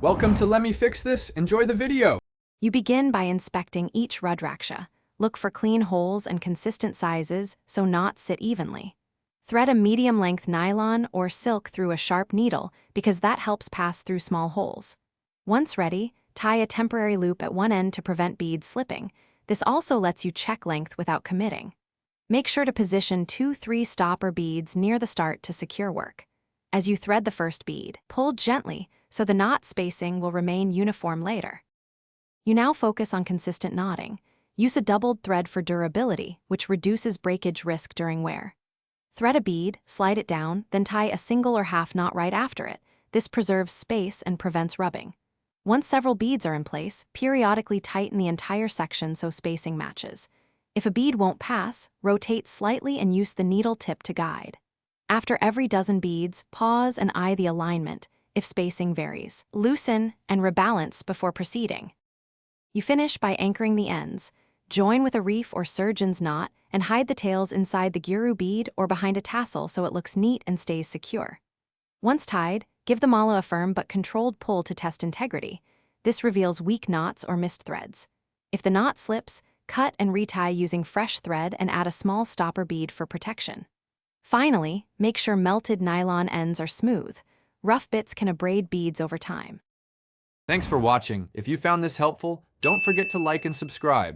Welcome to Let Me Fix This. Enjoy the video. You begin by inspecting each Rudraksha. Look for clean holes and consistent sizes so knots sit evenly. Thread a medium-length nylon or silk through a sharp needle because that helps pass through small holes. Once ready, tie a temporary loop at one end to prevent beads slipping. This also lets you check length without committing. Make sure to position 2-3 stopper beads near the start to secure work. As you thread the first bead, pull gently so the knot spacing will remain uniform later. You now focus on consistent knotting. Use a doubled thread for durability, which reduces breakage risk during wear. Thread a bead, slide it down, then tie a single or half knot right after it. This preserves space and prevents rubbing. Once several beads are in place, periodically tighten the entire section so spacing matches. If a bead won't pass, rotate slightly and use the needle tip to guide. After every dozen beads, pause and eye the alignment if spacing varies. Loosen and rebalance before proceeding. You finish by anchoring the ends. Join with a reef or surgeon's knot and hide the tails inside the guru bead or behind a tassel so it looks neat and stays secure. Once tied, give the mala a firm but controlled pull to test integrity. This reveals weak knots or missed threads. If the knot slips, cut and retie using fresh thread and add a small stopper bead for protection. Finally, make sure melted nylon ends are smooth. Rough bits can abrade beads over time. Thanks for watching. If you found this helpful, don't forget to like and subscribe.